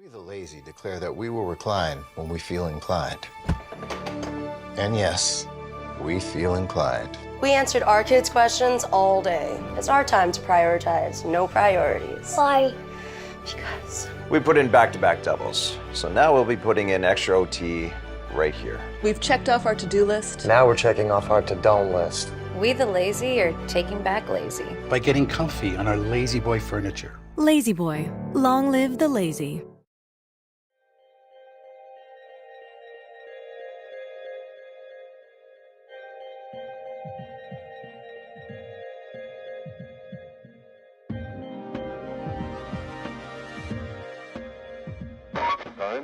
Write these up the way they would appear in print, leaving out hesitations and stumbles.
We the lazy declare that we will recline when we feel inclined. And yes, we feel inclined. We answered our kids' questions all day. It's our time to prioritize, no priorities. Why? Because We put in back-to-back doubles. So now we'll be putting in extra OT right here. We've checked off our to-do list. Now we're checking off our to-don't list. We the lazy are taking back lazy. By getting comfy on our Lazy Boy furniture. Lazy Boy. Long live the lazy. How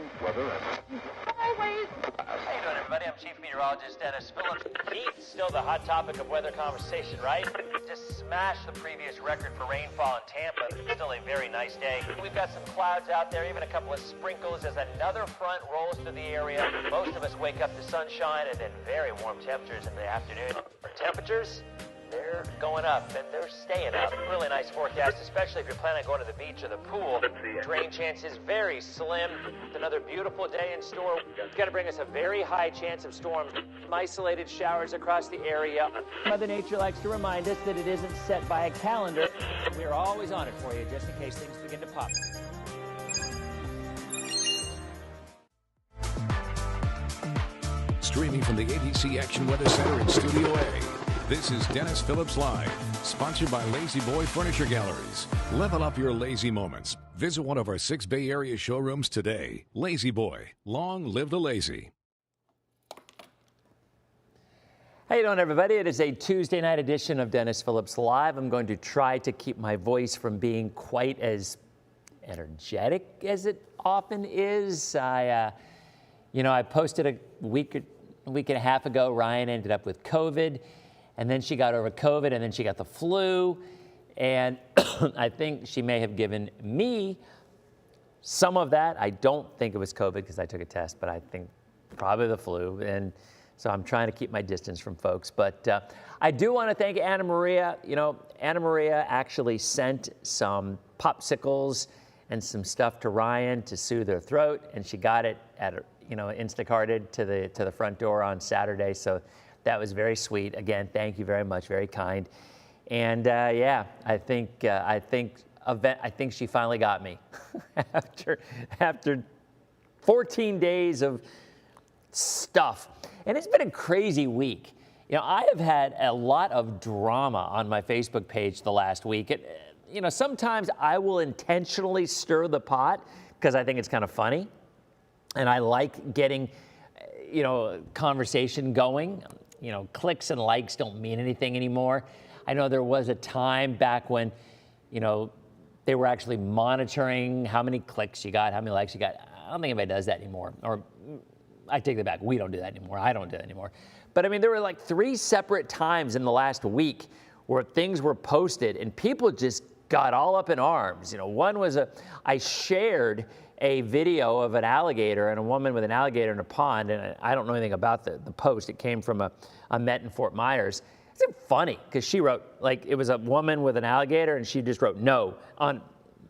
you doing, everybody? I'm Chief Meteorologist Denis Phillips. Heat's still the hot topic of weather conversation, right? Just smashed the previous record for rainfall in Tampa. Still a very nice day. We've got some clouds out there, even a couple of sprinkles as another front rolls through the area. Most of us wake up to sunshine and then very warm temperatures in the afternoon. For temperatures, they're going up and they're staying up. Really nice forecast, especially if you're planning on going to the beach or the pool. Rain chance is very slim. It's another beautiful day in store. It's going to bring us a very high chance of storms. Some isolated showers across the area. Mother Nature likes to remind us that it isn't set by a calendar. We're always on it for you, just in case things begin to pop. Streaming from the ABC Action Weather Center in Studio A. This is Denis Phillips Live, sponsored by Lazy Boy Furniture Galleries. Level up your lazy moments. Visit one of our 6 Bay Area showrooms today. Lazy Boy, long live the lazy. How you doing, everybody? It is a Tuesday night edition of Denis Phillips Live. I'm going to try to keep my voice from being quite as energetic as it often is. I posted a week and a half ago. Ryan ended up with COVID. And then she got over COVID, and then she got the flu. And I think she may have given me some of that. I don't think it was COVID because I took a test, but I think probably the flu. And so I'm trying to keep my distance from folks. But I do want to thank Anna Maria. You know, Anna Maria actually sent some popsicles and some stuff to Ryan to soothe her throat. And she got it Instacarted to the front door on Saturday. So that was very sweet. Again, thank you very much. Very kind. And I think she finally got me after 14 days of stuff. And it's been a crazy week. You know, I have had a lot of drama on my Facebook page the last week. Sometimes I will intentionally stir the pot because I think it's kind of funny, and I like getting conversation going. Clicks and likes don't mean anything anymore. I know there was a time back when, they were actually monitoring how many clicks you got, how many likes you got. I don't think anybody does that anymore. Or I take that back. We don't do that anymore. I don't do that anymore. But I mean, there were like 3 separate times in the last week where things were posted and people just got all up in arms. One was I shared a video of an alligator and a woman with an alligator in a pond, and I don't know anything about the post. It came from a Met in Fort Myers. It's funny because she wrote, like, it was a woman with an alligator, and she just wrote no on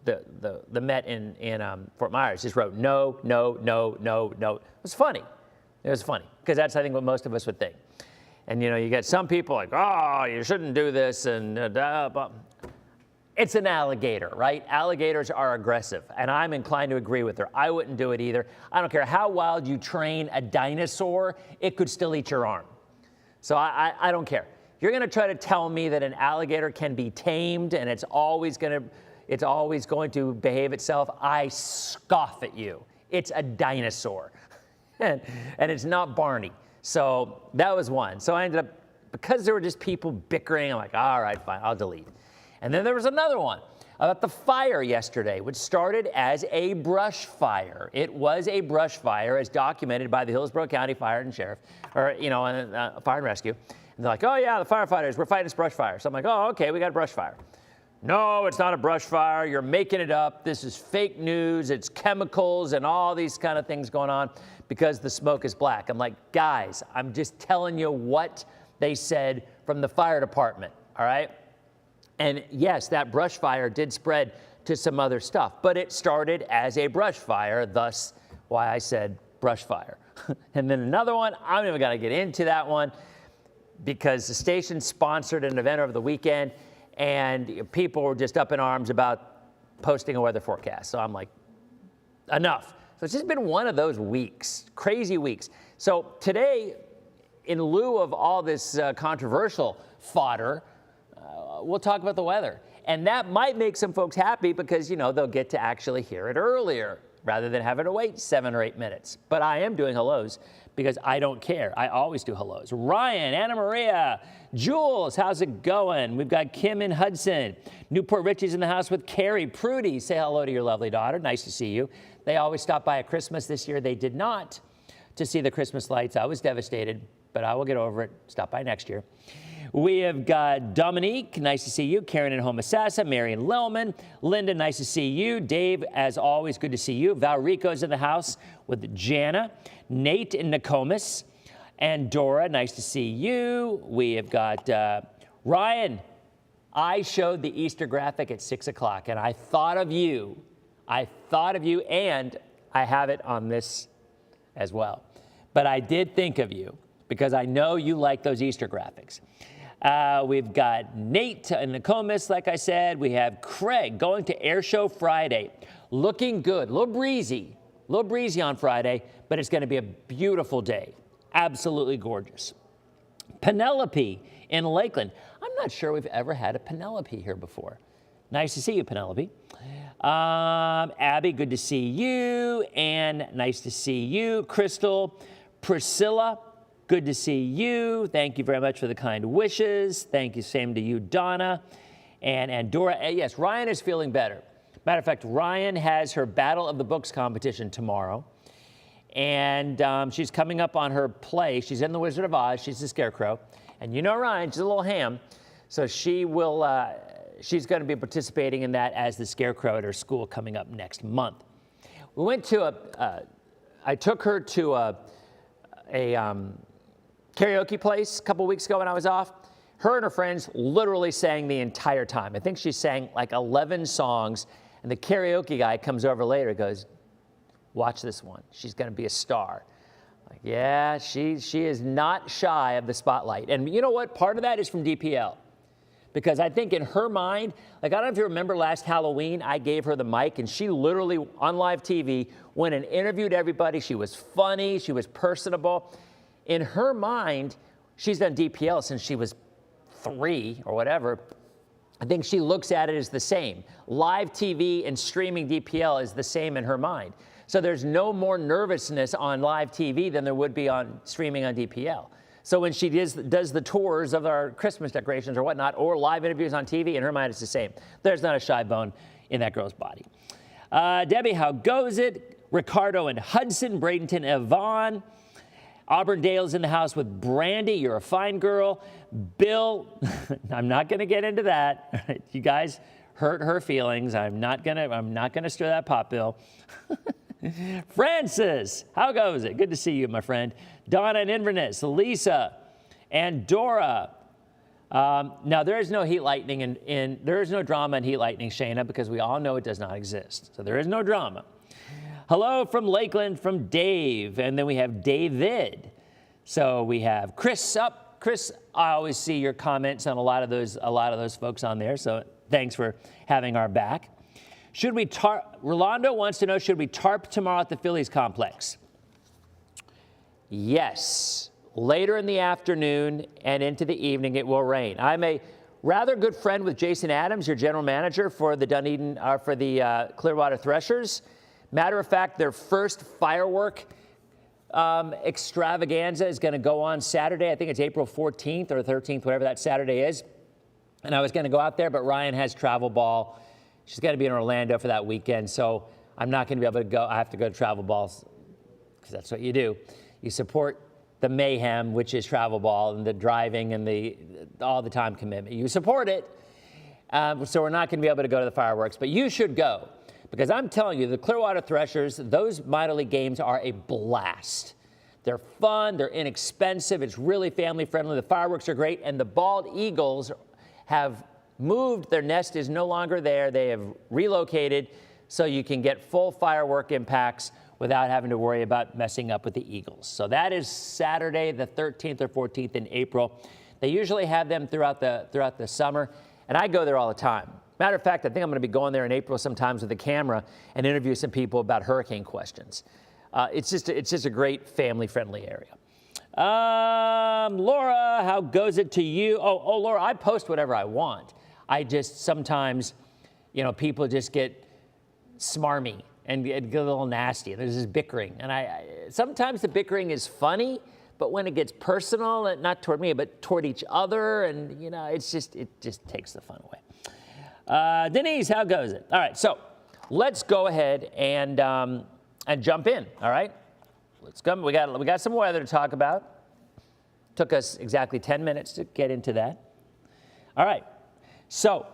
the Met in Fort Myers. Just wrote no, no, no, no, no. It was funny. It was funny because that's, I think, what most of us would think. And you get some people like, oh, you shouldn't do this, and it's an alligator, right? Alligators are aggressive, and I'm inclined to agree with her. I wouldn't do it either. I don't care how wild you train a dinosaur, it could still eat your arm. So I don't care. You're gonna try to tell me that an alligator can be tamed and it's always going to behave itself. I scoff at you. It's a dinosaur, and it's not Barney. So that was one. So I ended up, because there were just people bickering, I'm like, all right, fine, I'll delete. And then there was another one about the fire yesterday, which started as a brush fire. It was a brush fire, as documented by the Hillsborough County Fire and Sheriff, Fire and Rescue. And they're like, oh yeah, the firefighters, we're fighting this brush fire. So I'm like, oh, okay, we got a brush fire. No, it's not a brush fire. You're making it up. This is fake news. It's chemicals and all these kind of things going on because the smoke is black. I'm like, guys, I'm just telling you what they said from the fire department, all right? And yes, that brush fire did spread to some other stuff. But it started as a brush fire, thus why I said brush fire. And then another one, I'm not even going to get into that one because the station sponsored an event over the weekend and people were just up in arms about posting a weather forecast. So I'm like, enough. So it's just been one of those weeks, crazy weeks. So today, in lieu of all this controversial fodder, we'll talk about the weather. And that might make some folks happy because, you know, they'll get to actually hear it earlier rather than having to wait 7 or 8 minutes. But I am doing hellos because I don't care. I always do hellos. Ryan, Anna Maria, Jules, how's it going? We've got Kim in Hudson. Newport Richie's in the house with Carrie. Prudy, say hello to your lovely daughter. Nice to see you. They always stop by at Christmas. This year they did not to see the Christmas lights. I was devastated, but I will get over it. Stop by next year. We have got Dominique, nice to see you. Karen in Homosassa, Marion Lellman. Linda, nice to see you. Dave, as always, good to see you. Valrico's in the house with Jana. Nate in Nokomis. And Dora, nice to see you. We have got Ryan. I showed the Easter graphic at 6 o'clock, and I thought of you. And I have it on this as well. But I did think of you because I know you like those Easter graphics. We've got Nate in Nokomis, like I said. We have Craig going to Air Show Friday. Looking good, a little breezy on Friday, but it's going to be a beautiful day. Absolutely gorgeous. Penelope in Lakeland. I'm not sure we've ever had a Penelope here before. Nice to see you, Penelope. Abby, good to see you. Ann, nice to see you. Crystal, Priscilla, good to see you. Thank you very much for the kind wishes. Thank you, same to you, Donna. And Dora, yes, Ryan is feeling better. Matter of fact, Ryan has her Battle of the Books competition tomorrow. And she's coming up on her play. She's in The Wizard of Oz. She's the Scarecrow. And you know Ryan, she's a little ham. So she will, she's going to be participating in that as the Scarecrow at her school coming up next month. We went to I took her to a karaoke place a couple weeks ago when I was off. Her and her friends literally sang the entire time. I think she sang like 11 songs. And the karaoke guy comes over later and goes, watch this one. She's going to be a star. Like, yeah, she is not shy of the spotlight. And you know what? Part of that is from DPL. Because I think in her mind, like, I don't know if you remember last Halloween, I gave her the mic and she literally on live TV went and interviewed everybody. She was funny. She was personable. In her mind, she's done DPL since she was 3 or whatever. I think she looks at it as the same. Live TV and streaming DPL is the same in her mind. So there's no more nervousness on live TV than there would be on streaming on DPL. So when she does the tours of our Christmas decorations or whatnot, or live interviews on TV, in her mind it's the same. There's not a shy bone in that girl's body. Debbie, how goes it? Ricardo and Hudson, Bradenton, Yvonne. Auburndale's in the house with Brandy. You're a fine girl. Bill, I'm not going to get into that. You guys hurt her feelings. I'm not gonna stir that pot, Bill. Francis, how goes it? Good to see you, my friend. Donna and Inverness, Lisa, and Dora. Now, there is no heat lightning there is no drama in heat lightning, Shayna, because we all know it does not exist. So there is no drama. Hello from Lakeland, from Dave, and then we have David. So we have Chris up. Chris, I always see your comments on a lot of those folks on there. So thanks for having our back. Should we Rolando wants to know, should we tarp tomorrow at the Phillies complex? Yes. Later in the afternoon and into the evening, it will rain. I'm a rather good friend with Jason Adams, your general manager for the Clearwater Threshers. Matter of fact, their first firework extravaganza is going to go on Saturday. I think it's April 14th or 13th, whatever that Saturday is. And I was going to go out there, but Ryan has travel ball. She's got to be in Orlando for that weekend, so I'm not going to be able to go. I have to go to travel balls because that's what you do. You support the mayhem, which is travel ball, and the driving and all the time commitment. You support it, so we're not going to be able to go to the fireworks, but you should go. Because I'm telling you, the Clearwater Threshers, those minor league games are a blast. They're fun, they're inexpensive, it's really family friendly, the fireworks are great, and the Bald Eagles have moved. Their nest is no longer there. They have relocated so you can get full firework impacts without having to worry about messing up with the eagles. So that is Saturday, the 13th or 14th in April. They usually have them throughout the summer, and I go there all the time. Matter of fact, I think I'm going to be going there in April sometimes with a camera and interview some people about hurricane questions. It's just a great family-friendly area. Laura, how goes it to you? Oh, Laura, I post whatever I want. I just sometimes, people just get smarmy and get a little nasty. There's this bickering, and sometimes the bickering is funny, but when it gets personal, and not toward me, but toward each other, and it just takes the fun away. Denise, how goes it? All right, so let's go ahead and jump in. All right, let's go. We got some weather to talk about. Took us exactly 10 minutes to get into that. All right, so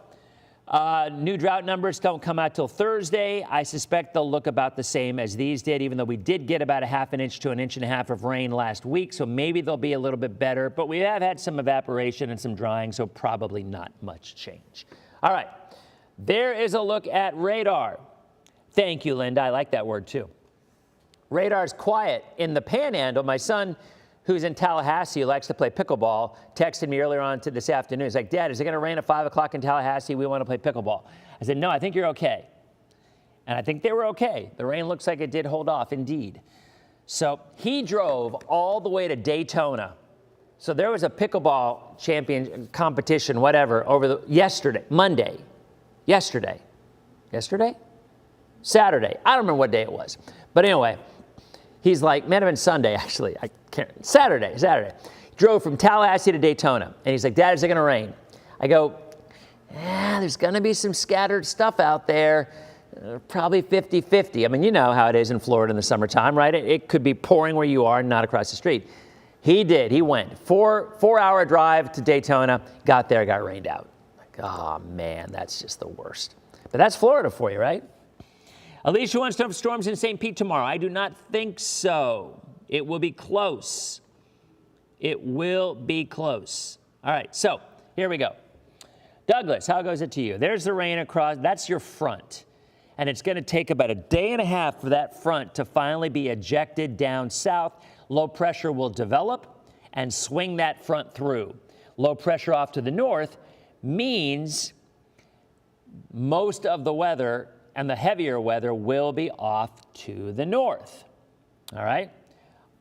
new drought numbers don't come out till Thursday. I suspect they'll look about the same as these did, even though we did get about a half an inch to an inch and a half of rain last week, so maybe they'll be a little bit better. But we have had some evaporation and some drying, so probably not much change. All right, there is a look at radar. Thank you, Linda. I like that word, too. Radar's quiet in the Panhandle. My son, who's in Tallahassee, who likes to play pickleball, texted me earlier on this afternoon. He's like, Dad, is it going to rain at 5 o'clock in Tallahassee? We want to play pickleball. I said, no, I think you're okay. And I think they were okay. The rain looks like it did hold off, indeed. So he drove all the way to Daytona. So there was a pickleball champion competition, whatever, Saturday. I don't remember what day it was. But anyway, he's like, might have been Sunday, actually. I can't. Saturday. Drove from Tallahassee to Daytona. And he's like, Dad, is it going to rain? I go, there's going to be some scattered stuff out there. Probably 50-50. I mean, you know how it is in Florida in the summertime, right? It could be pouring where you are, not across the street. He did. He went. 4-hour drive to Daytona. Got there, got rained out. Like, oh, man, that's just the worst. But that's Florida for you, right? Alicia wants to know if storms in St. Pete tomorrow. I do not think so. It will be close. It will be close. All right, so here we go. Douglas, how goes it to you? There's the rain across. That's your front. And it's going to take about a day and a half for that front to finally be ejected down south. Low pressure will develop and swing that front through. Low pressure off to the north means most of the weather and the heavier weather will be off to the north. All right?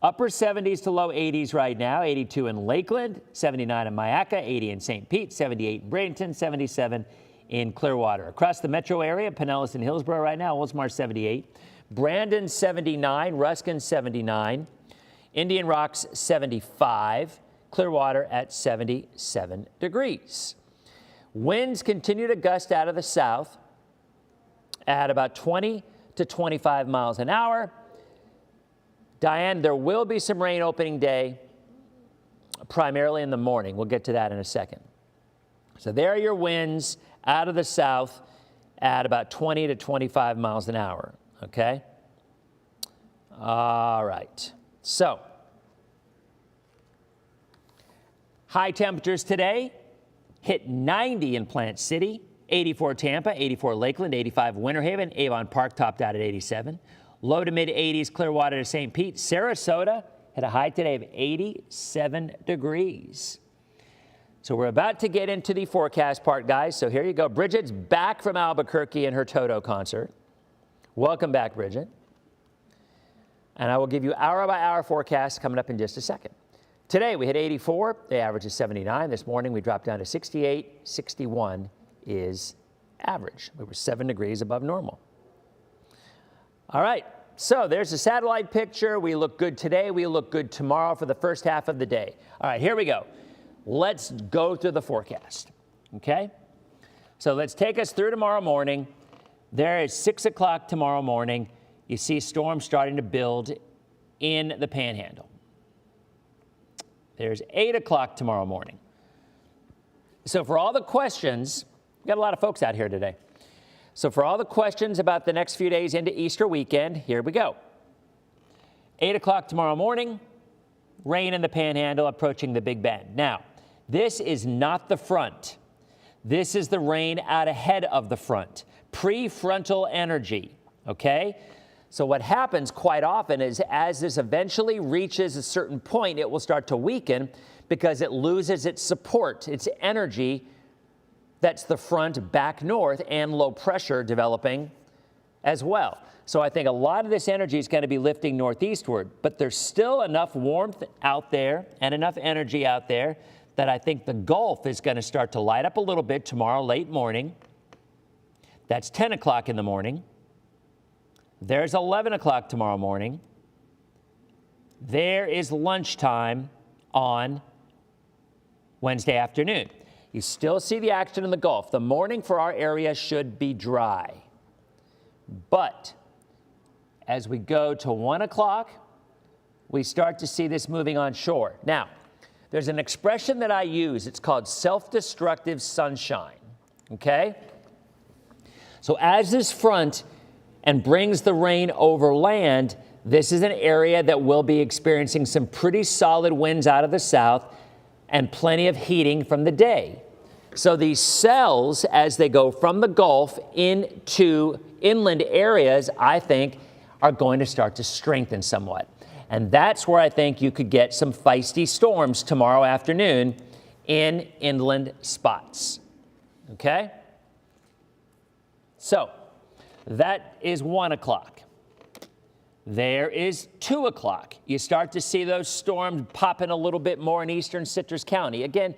Upper 70s to low 80s right now, 82 in Lakeland, 79 in Myakka, 80 in St. Pete, 78 in Bradenton, 77 in Clearwater. Across the metro area, Pinellas and Hillsborough right now, Oldsmar 78, Brandon 79, Ruskin 79, Indian Rocks 75, Clearwater at 77 degrees. Winds continue to gust out of the south at about 20 to 25 miles an hour. Diane, there will be some rain opening day, primarily in the morning. We'll get to that in a second. So there are your winds out of the south at about 20 to 25 miles an hour, okay? All right. So, high temperatures today hit 90 in Plant City, 84 Tampa, 84 Lakeland, 85 Winter Haven, Avon Park topped out at 87. Low to mid 80s, Clearwater to St. Pete. Sarasota had a high today of 87 degrees. So we're about to get into the forecast part, guys. So here you go. Bridget's back from Albuquerque in her Toto concert. Welcome back, Bridget. And I will give you hour-by-hour forecast coming up in just a second. Today we hit 84. The average is 79. This morning we dropped down to 68. 61 is average. We were 7 degrees above normal. All right, so there's a satellite picture. We look good today. We look good tomorrow for the first half of the day. All right, here we go. Let's go through the forecast, okay? So let's take us through tomorrow morning. There is 6 o'clock tomorrow morning. You see storms starting to build in the Panhandle. There's 8 o'clock tomorrow morning. So for all the questions, we've got a lot of folks out here today. So for all the questions about the next few days into Easter weekend, here we go. 8 o'clock tomorrow morning, rain in the Panhandle approaching the Big Bend. Now, this is not the front. This is the rain out ahead of the front, prefrontal energy, okay? So what happens quite often is as this eventually reaches a certain point, it will start to weaken because it loses its support, its energy. That's the front back north and low pressure developing as well. So I think a lot of this energy is going to be lifting northeastward, but there's still enough warmth out there and enough energy out there that I think the Gulf is going to start to light up a little bit tomorrow late morning. That's 10 o'clock in the morning. There's 11 o'clock tomorrow morning. There is lunchtime on Wednesday afternoon. You still see the action in the Gulf. The morning for our area should be dry. But as we go to 1 o'clock, we start to see this moving on shore. Now, there's an expression that I use. It's called self-destructive sunshine, okay? So as this front and brings the rain over land, this is an area that will be experiencing some pretty solid winds out of the south and plenty of heating from the day. So these cells, as they go from the Gulf into inland areas, I think are going to start to strengthen somewhat. And that's where I think you could get some feisty storms tomorrow afternoon in inland spots. Okay? So that is 1 o'clock. There is 2 o'clock. You start to see those storms popping a little bit more in eastern Citrus County. Again,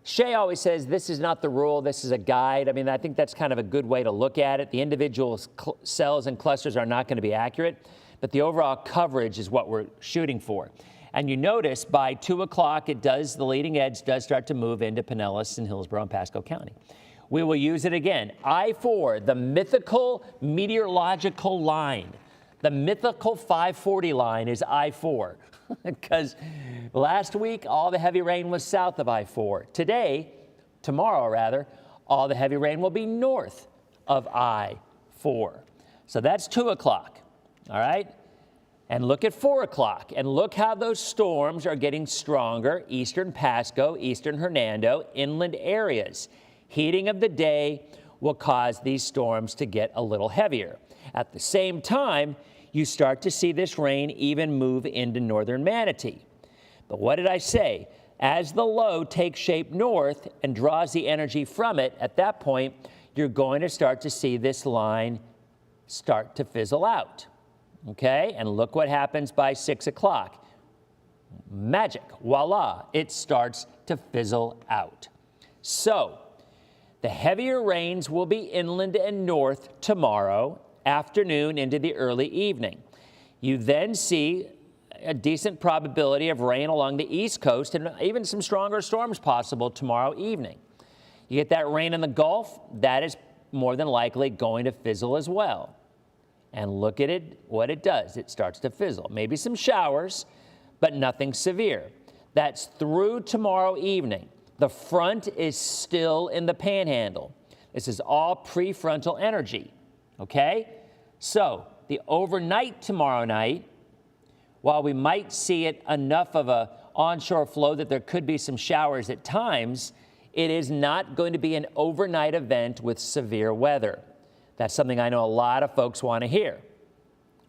Shay always says this is not the rule, this is a guide. I mean, I think that's kind of a good way to look at it. The individual cells and clusters are not going to be accurate, but the overall coverage is what we're shooting for. And you notice by 2 o'clock, the leading edge does start to move into Pinellas and Hillsborough and Pasco County. We will use it again. I-4, the mythical meteorological line. The mythical 540 line is I-4 because last week all the heavy rain was south of I-4. Tomorrow rather, all the heavy rain will be north of I-4. So that's 2 o'clock, all right? And look at 4 o'clock and look how those storms are getting stronger. Eastern Pasco, eastern Hernando, inland areas. Heating of the day will cause these storms to get a little heavier. At the same time, you start to see this rain even move into northern Manatee. But what did I say? As the low takes shape north and draws the energy from it, at that point, you're going to start to see this line start to fizzle out. Okay? And look what happens by 6 o'clock. Magic. Voila. It starts to fizzle out. So, the heavier rains will be inland and north tomorrow afternoon into the early evening. You then see a decent probability of rain along the east coast and even some stronger storms possible tomorrow evening. You get that rain in the Gulf, that is more than likely going to fizzle as well. And look at it, what it does. It starts to fizzle. Maybe some showers, but nothing severe. That's through tomorrow evening. The front is still in the panhandle. This is all prefrontal energy, okay? So the overnight tomorrow night, while we might see it enough of a onshore flow that there could be some showers at times, it is not going to be an overnight event with severe weather. That's something I know a lot of folks want to hear,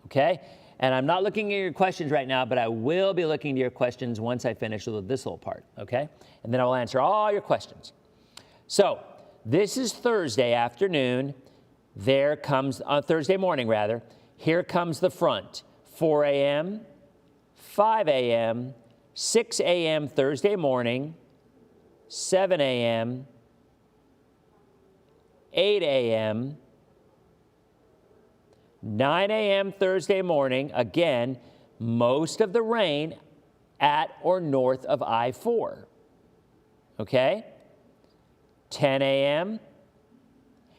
okay? And I'm not looking at your questions right now, but I will be looking at your questions once I finish with this little part, okay? And then I will answer all your questions. So this is Thursday afternoon. There comes, Thursday morning rather, here comes the front. 4 a.m., 5 a.m., 6 a.m. Thursday morning, 7 a.m., 8 a.m., 9 a.m. Thursday morning, again, most of the rain at or north of I-4, okay? 10 a.m.,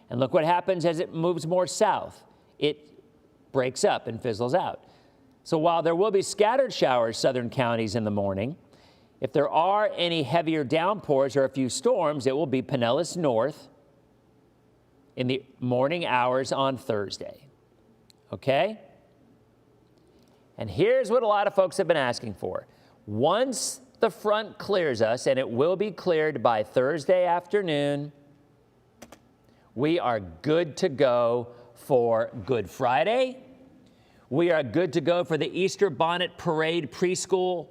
and look what happens as it moves more south. It breaks up and fizzles out. So while there will be scattered showers southern counties in the morning, if there are any heavier downpours or a few storms, it will be Pinellas North in the morning hours on Thursday. Okay? And here's what a lot of folks have been asking for. Once the front clears us, and it will be cleared by Thursday afternoon, We are good to go for Good Friday. We are good to go for the Easter Bonnet Parade preschool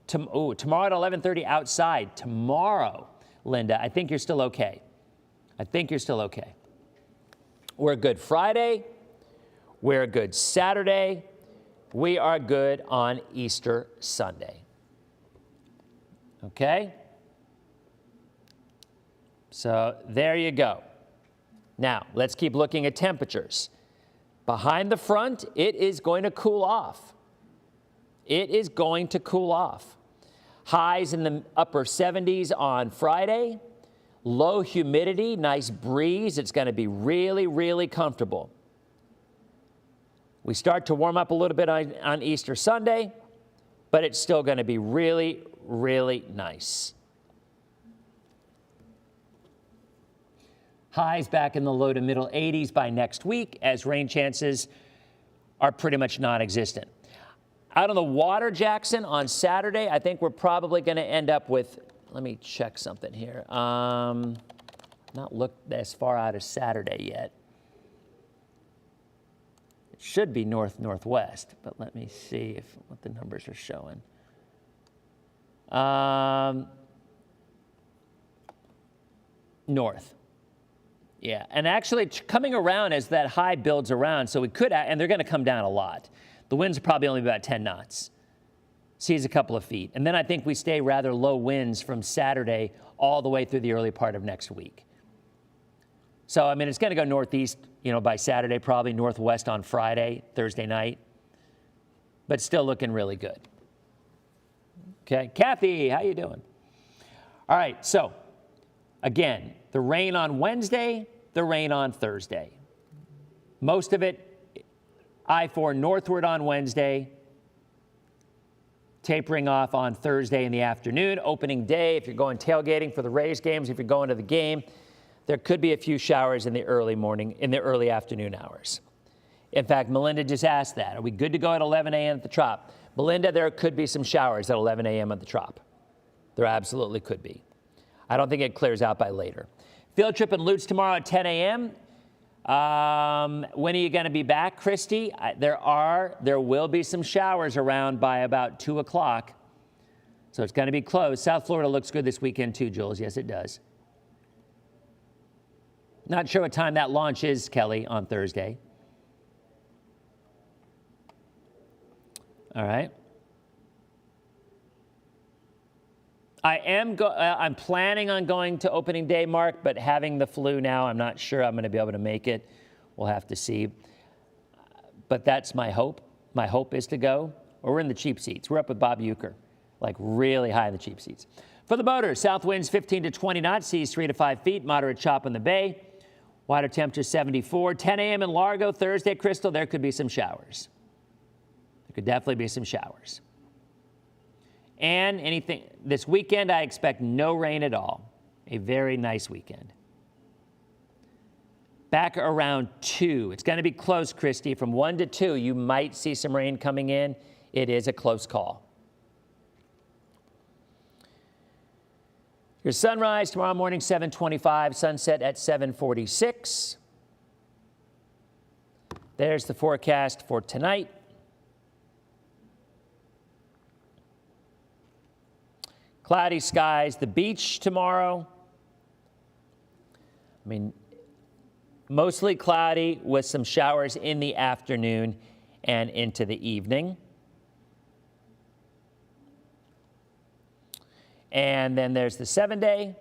tomorrow at 11:30 outside. Tomorrow, Linda, I think you're still okay. I think you're still okay. We're good Friday. We're good Saturday. We are good on Easter Sunday. Okay? So there you go. Now, let's keep looking at temperatures. Behind the front, it is going to cool off. It is going to cool off. Highs in the upper 70s on Friday. Low humidity, nice breeze. It's going to be really, really comfortable. We start to warm up a little bit on Easter Sunday, but it's still going to be really, really nice. Highs back in the low to middle 80s by next week, as rain chances are pretty much non-existent. Out on the water, Jackson, on Saturday, I think we're probably going to end up with, let me check something here. Not looked as far out as Saturday yet. It should be north-northwest, but let me see what the numbers are showing. North. Yeah, and actually coming around as that high builds around, so we could, and they're going to come down a lot. The winds are probably only about 10 knots. Seas a couple of feet. And then I think we stay rather low winds from Saturday all the way through the early part of next week. So, I mean, it's going to go northeast, by Saturday, probably northwest on Friday, Thursday night. But still looking really good. Okay, Kathy, how you doing? All right, so, again, the rain on Wednesday, the rain on Thursday. Most of it I-4 northward on Wednesday, tapering off on Thursday in the afternoon. Opening day, if you're going tailgating for the Rays games, if you're going to the game, there could be a few showers in the early morning, in the early afternoon hours. In fact, Melinda just asked that. Are we good to go at 11 a.m. at the Trop? Melinda, there could be some showers at 11 a.m. at the Trop. There absolutely could be. I don't think it clears out by later. Field trip in Lutz tomorrow at 10 a.m. When are you going to be back, Christy? There will be some showers around by about 2 o'clock. So it's going to be closed. South Florida looks good this weekend too, Jules. Yes, it does. Not sure what time that launch is, Kelly, on Thursday. All right. I'm planning on going to opening day, Mark, but having the flu now, I'm not sure I'm going to be able to make it. We'll have to see. But that's my hope. My hope is to go. We're in the cheap seats. We're up with Bob Uecker, like really high in the cheap seats. For the boaters, south winds 15 to 20 knots, seas 3 to 5 feet, moderate chop in the bay. Water temperature 74. 10 a.m. in Largo, Thursday, Crystal, there could be some showers. There could definitely be some showers. And anything this weekend, I expect no rain at all. A very nice weekend. Back around 2. It's going to be close, Christy. From 1 to 2, you might see some rain coming in. It is a close call. Your sunrise tomorrow morning, 7:25. Sunset at 7:46. There's the forecast for tonight. Cloudy skies, the beach tomorrow. I mean, mostly cloudy with some showers in the afternoon and into the evening. And then there's the 7-day.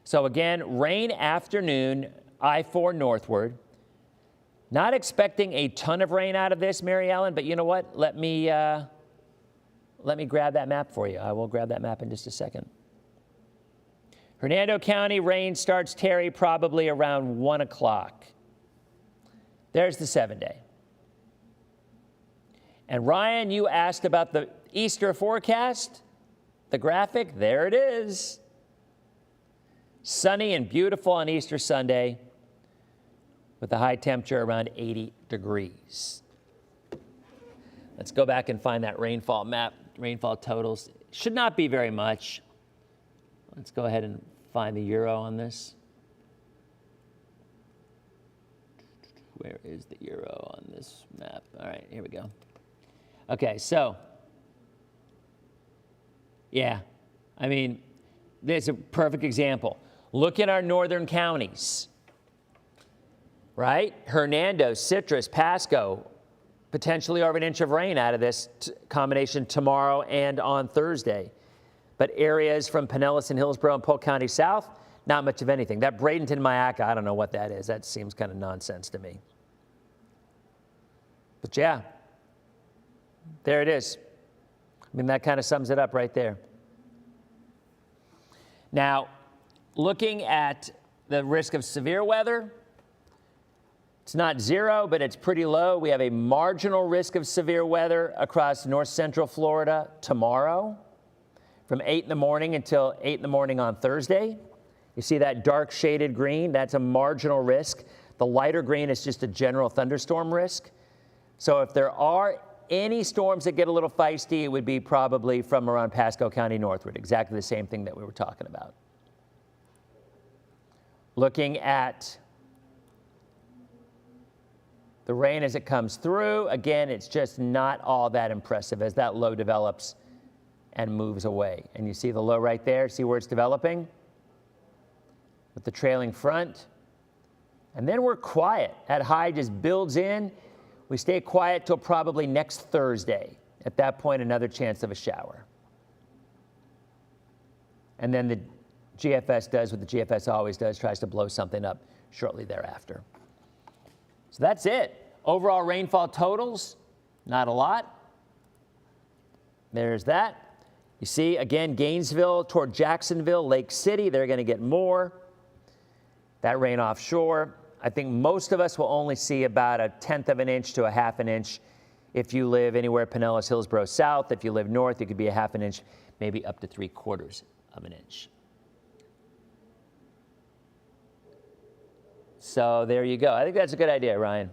So again, rain afternoon, I-4 northward. Not expecting a ton of rain out of this, Mary Ellen, but you know what? Let me grab that map for you. I will grab that map in just a second. Hernando County, rain starts, Terry, probably around 1 o'clock. There's the 7-day. And Ryan, you asked about the Easter forecast. The graphic, there it is. Sunny and beautiful on Easter Sunday with a high temperature around 80 degrees. Let's go back and find that rainfall map. Rainfall totals should not be very much. Let's go ahead and find the euro on this. Where is the Euro on this map? All right, here we go. Okay, so, yeah, I mean, there's a perfect example. Look at our northern counties, right? Hernando, Citrus, Pasco, potentially over an inch of rain out of this combination tomorrow and on Thursday. But areas from Pinellas and Hillsborough and Polk County South, not much of anything. That Bradenton, Mayaca, I don't know what that is. That seems kind of nonsense to me. But yeah, there it is. I mean, that kind of sums it up right there. Now, looking at the risk of severe weather, it's not zero, but it's pretty low. We have a marginal risk of severe weather across north central Florida tomorrow from 8 in the morning until 8 in the morning on Thursday. You see that dark shaded green? That's a marginal risk. The lighter green is just a general thunderstorm risk. So if there are any storms that get a little feisty, it would be probably from around Pasco County northward, exactly the same thing that we were talking about. Looking at the rain as it comes through, again, it's just not all that impressive as that low develops and moves away. And you see the low right there, see where it's developing? With the trailing front. And then we're quiet. That high just builds in. We stay quiet till probably next Thursday. At that point, another chance of a shower. And then the GFS does what the GFS always does, tries to blow something up shortly thereafter. So that's it. Overall rainfall totals, not a lot. There's that. You see, again, Gainesville toward Jacksonville, Lake City, they're going to get more. That rain offshore. I think most of us will only see about 1/10 of an inch to 1/2 an inch. If you live anywhere Pinellas, Hillsborough South, if you live north, it could be 1/2 an inch, maybe up to 3/4 of an inch. So there you go. I think that's a good idea, Ryan.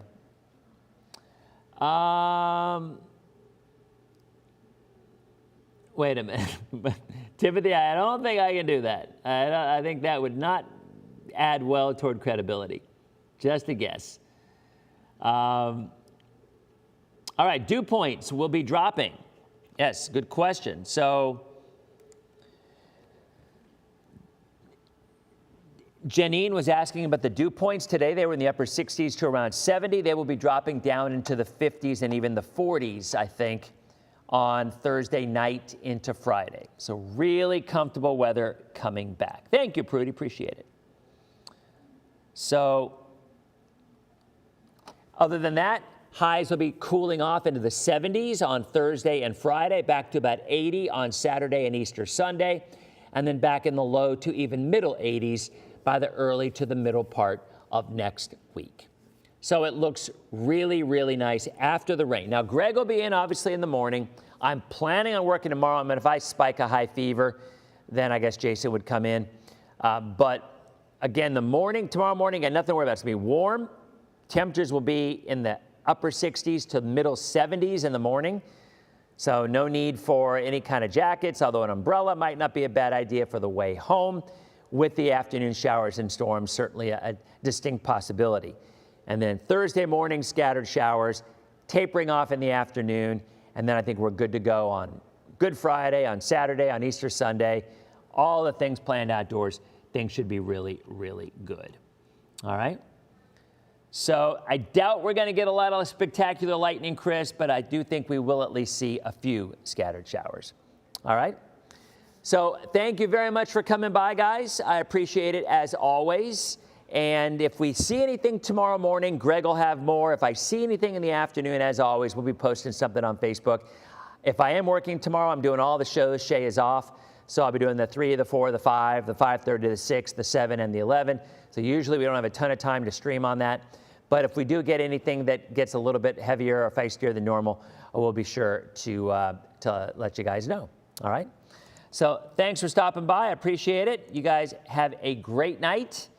Wait a minute. Timothy, I don't think I can do that. I think that would not add well toward credibility. Just a guess. All right, dew points will be dropping. Yes, good question. So Janine was asking about the dew points today. They were in the upper 60s to around 70. They will be dropping down into the 50s and even the 40s, I think, on Thursday night into Friday. So really comfortable weather coming back. Thank you, Prudy. Appreciate it. So other than that, highs will be cooling off into the 70s on Thursday and Friday, back to about 80 on Saturday and Easter Sunday, and then back in the low to even middle 80s by the early to the middle part of next week. So it looks really, really nice after the rain. Now, Greg will be in, obviously, in the morning. I'm planning on working tomorrow. I mean, if I spike a high fever, then I guess Jason would come in. But again, tomorrow morning, got nothing to worry about. It's going to be warm. Temperatures will be in the upper 60s to middle 70s in the morning. So no need for any kind of jackets, although an umbrella might not be a bad idea for the way home. With the afternoon showers and storms, certainly a distinct possibility. And then Thursday morning, scattered showers, tapering off in the afternoon, and then I think we're good to go on Good Friday, on Saturday, on Easter Sunday. All the things planned outdoors, things should be really, really good. All right? So I doubt we're going to get a lot of spectacular lightning, Chris, but I do think we will at least see a few scattered showers. All right? So thank you very much for coming by, guys. I appreciate it as always. And if we see anything tomorrow morning, Greg will have more. If I see anything in the afternoon, as always, we'll be posting something on Facebook. If I am working tomorrow, I'm doing all the shows. Shay is off. So I'll be doing the 3, the 4, the 5, the 5:30, the 6, the 7, and the 11. So usually we don't have a ton of time to stream on that. But if we do get anything that gets a little bit heavier or feistier than normal, we'll be sure to let you guys know. All right? So thanks for stopping by. I appreciate it. You guys have a great night.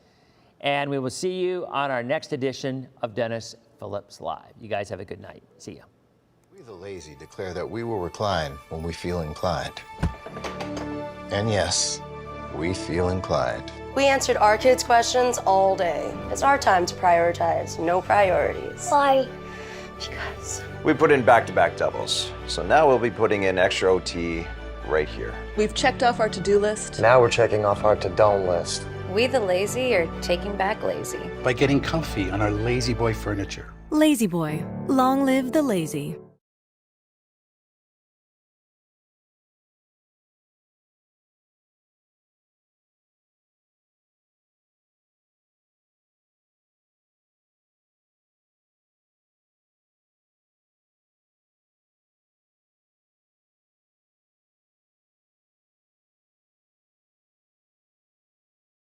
And we will see you on our next edition of Denis Phillips Live. You guys have a good night. See ya. We the lazy declare that we will recline when we feel inclined. And yes, we feel inclined. We answered our kids' questions all day. It's our time to prioritize, no priorities. Why? Because We put in back-to-back doubles. So now we'll be putting in extra OT right here. We've checked off our to-do list. Now we're checking off our to-don't list. We the lazy are taking back lazy. By getting comfy on our lazy boy furniture. Lazy Boy. Long live the lazy.